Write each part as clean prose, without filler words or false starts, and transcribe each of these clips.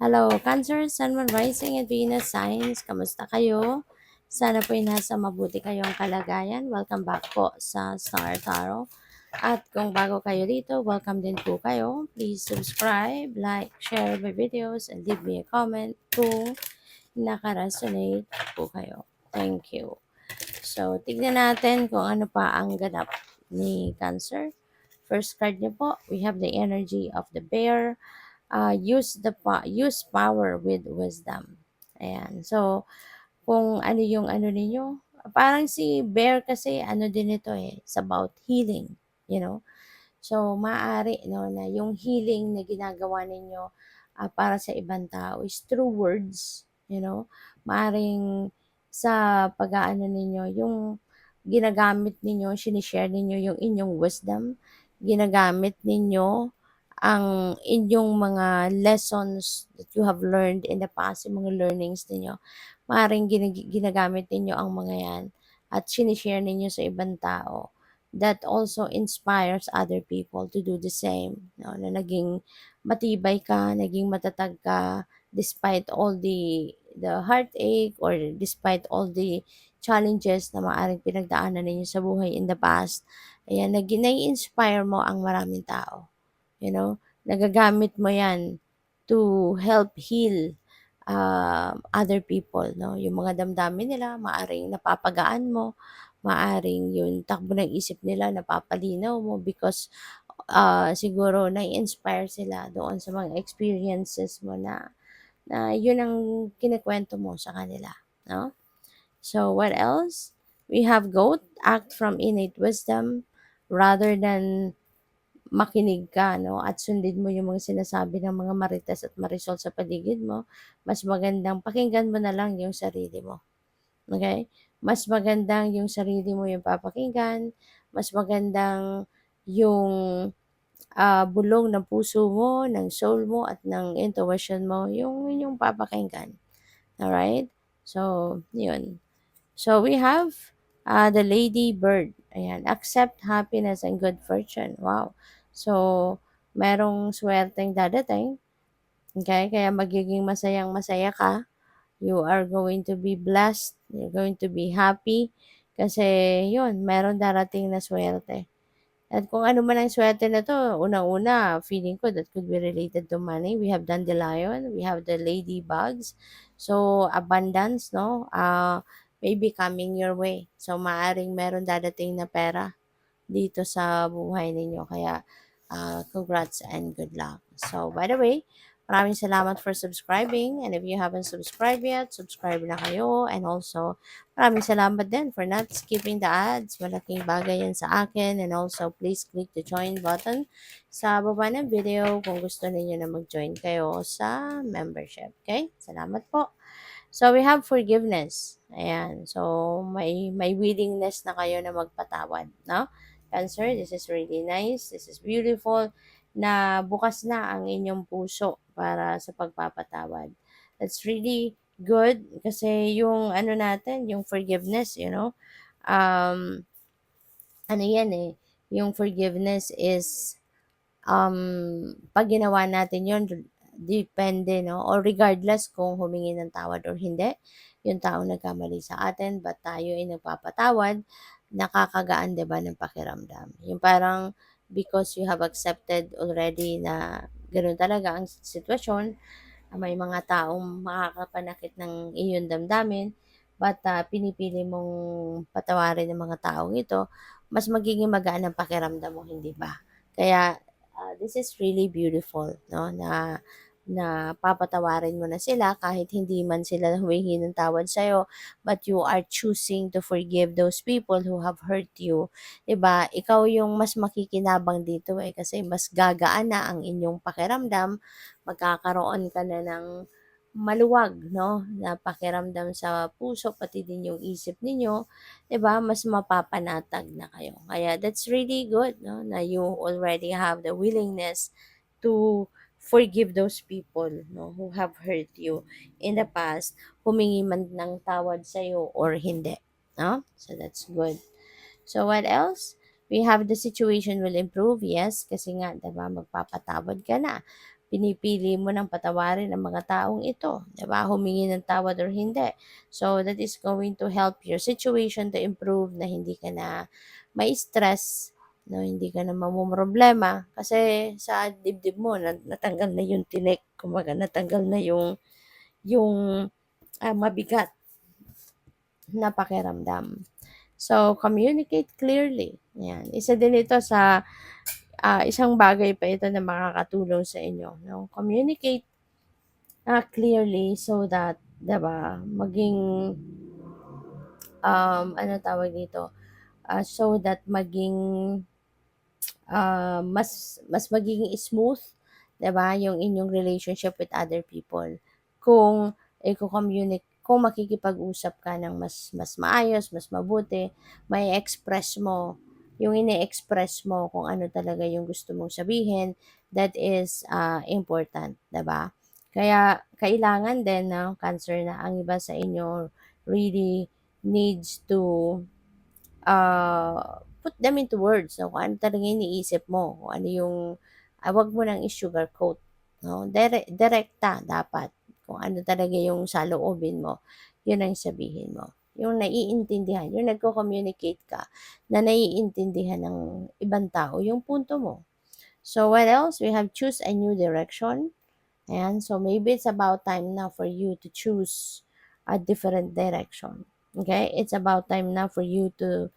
Hello, Cancer, Sun, Moon, Rising, and Venus signs. Kamusta kayo? Sana po ay nasa mabuti kayong kalagayan. Welcome back po sa Star Tarot. At kung bago kayo dito, welcome din po kayo. Please subscribe, like, share my videos, and leave me a comment kung nakaresonate po kayo. Thank you. So, tignan natin kung ano pa ang ganap ni Cancer. First card niyo po, we have the energy of the bear. Use power with wisdom. Ayan. So, kung ano yung ano ninyo, parang si Bear kasi ano din ito it's about healing, you know. So, maaari no na yung healing na ginagawa ninyo para sa ibang tao is through words, you know. Maaring sa pag-aano ninyo, yung ginagamit ninyo, sinishare ninyo yung inyong wisdom, ginagamit ninyo ang inyong mga lessons that you have learned in the past, yung mga learnings ninyo, maaaring ginagamit ninyo ang mga yan at sinishare ninyo sa ibang tao that also inspires other people to do the same. No? Na naging matibay ka, naging matatag ka, despite all the heartache or despite all the challenges na maaaring pinagdaanan ninyo sa buhay in the past. Ayan, nai-inspire mo ang maraming tao. You know, nagagamit mo yan to help heal other people, no? Yung mga damdamin nila, maaring napapagaan mo, maaring yung takbo ng isip nila napapalinaw mo because siguro nai-inspire sila doon sa mga experiences mo na yun ang kinikwento mo sa kanila, no? So, what else? We have goat, act from innate wisdom rather than makinig ka, no? At sundin mo yung mga sinasabi ng mga marites at marisol sa paligid mo. Mas magandang pakinggan mo na lang yung sarili mo. Okay? Mas magandang yung sarili mo yung papakinggan. Mas magandang yung bulong ng puso mo, ng soul mo, at ng intuition mo, yung papakinggan. Alright? So, yun. So, we have the Lady Bird. Ayan. Accept happiness and good fortune. Wow. So, merong swerteng dadating. Okay? Kaya magiging masayang-masaya ka. You are going to be blessed. You're going to be happy. Kasi, yun, meron darating na swerte. At kung ano man ang swerte na to, unang-una, feeling ko that could be related to money. We have dandelion, we have the ladybugs. So, abundance, no? May be coming your way. So, maaring meron dadating na pera dito sa buhay ninyo. Kaya, congrats and good luck. So, by the way, maraming salamat for subscribing. And if you haven't subscribed yet, subscribe na kayo. And also, maraming salamat din for not skipping the ads. Malaking bagay yan sa akin. And also, please click the join button sa baba ng video kung gusto niyo na mag-join kayo sa membership. Okay? Salamat po. So, we have forgiveness. Ayan. So, may willingness na kayo na magpatawad. No? Cancer, this is really nice. This is beautiful na bukas na ang inyong puso para sa pagpapatawad. That's really good kasi yung ano natin, yung forgiveness, you know, um, ano yan yung forgiveness is pag ginawa natin yun, depende, no? Or regardless kung humingi ng tawad or hindi, yung taong nagkamali sa atin, but tayo ay nagpapatawad, nakakagaan, di ba, ng pakiramdam. Yung parang, because you have accepted already na ganun talaga ang sitwasyon, may mga taong makakapanakit ng iyong damdamin, but pinipili mong patawarin ng mga taong ito, mas magiging magaan ang pakiramdam mo, hindi ba? Kaya this is really beautiful, no? Na papatawarin mo na sila kahit hindi man sila humingi ng tawad sa'yo, but you are choosing to forgive those people who have hurt you. 'Di ba? Ikaw yung mas makikinabang dito kasi mas gagaan na ang inyong pakiramdam, magkakaroon ka na ng maluwag, no, na pakiramdam sa puso, pati din yung isip ninyo, 'di ba, mas mapapanatag na kayo. Kaya that's really good, no, na you already have the willingness to forgive those people, no, who have hurt you in the past, humingi man ng tawad sa iyo or hindi, no? So that's good. So what else? We have the situation will improve, yes, kasi nga, 'di ba, magpapatawad ka na. pinipili mo ng patawarin ang mga taong ito, 'di ba? Humingi ng tawad or hindi. So that is going to help your situation to improve na hindi ka na mai-stress, no, hindi ka na mamomroblema kasi sa dibdib mo natanggal na yung tinik, kumbaga natanggal na yung mabigat na pakiramdam. So, communicate clearly. Yan. Isa din ito sa isang bagay pa ito na makakatulong sa inyo. No? Communicate clearly so that, 'di ba, maging, ano tawag dito, so that maging mas magiging smooth, 'di ba, yung inyong relationship with other people. Kung kung makikipag-usap ka ng mas maayos, mas mabuti, may express mo yung ine-express mo kung ano talaga yung gusto mong sabihin, that is important, 'di ba? Kaya kailangan din ng Cancer na ang iba sa inyo really needs to put them into words, no? Kung ano talaga yung iniisip mo, kung ano yung, wag mo nang i-sugarcoat, no? Direkta dapat. Kung ano talaga yung saloobin mo, yun ang sabihin mo. Yung naiintindihan, yung nagko-communicate ka, na naiintindihan ng ibang tao yung punto mo. So, what else? We have choose a new direction. And so maybe it's about time now for you to choose a different direction. Okay? It's about time now for you to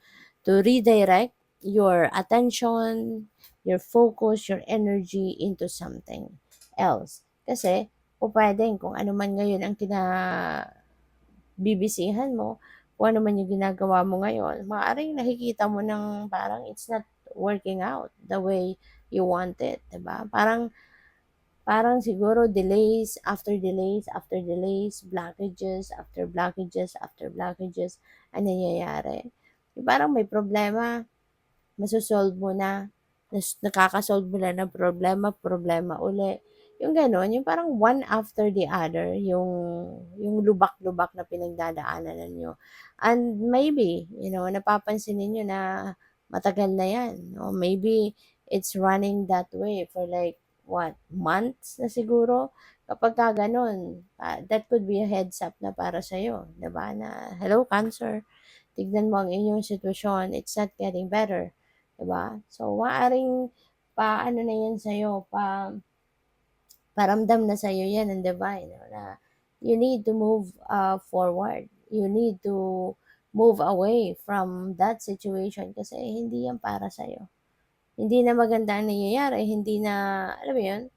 redirect your attention, your focus, your energy into something else. Kasi, o pwedeng kung ano man ngayon ang kinabibisihan mo, kung ano man yung ginagawa mo ngayon, maaaring nakikita mo ng parang it's not working out the way you want it, diba? Parang siguro delays after delays after delays, blockages after blockages after blockages ang nangyayari. Yung parang may problema, maso-solve mo na, nakaka-solve mo na ng problema, problema uli. Yung gano'n, yung parang one after the other, yung lubak-lubak na pinagdadaanan ninyo. And maybe, napapansin ninyo na matagal na yan. No? Maybe it's running that way for like, what, months na siguro? Kapag ka ganun, that could be a heads up na para sa'yo. Diba? Na, hello, Cancer. Tignan mo ang inyong sitwasyon. It's not getting better. 'Di ba? So, maaring ano na 'yan sa'yo, paramdam na sa'yo 'yan ng divine, no, na you need to move forward. You need to move away from that situation kasi hindi 'yan para sa'yo. Hindi na maganda ang nangyayari, hindi na, alam mo 'yun?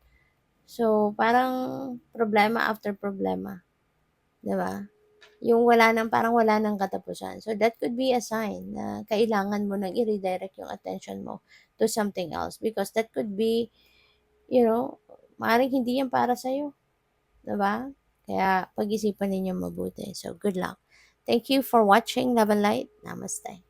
So, parang problema after problema, 'di ba? Yung parang wala ng katapusan. So, that could be a sign na kailangan mo nang i-redirect yung attention mo to something else because that could be, maaaring hindi yan para sa'yo, 'di ba? Kaya pag-isipan ninyo mabuti. So, good luck. Thank you for watching Love and Light. Namaste.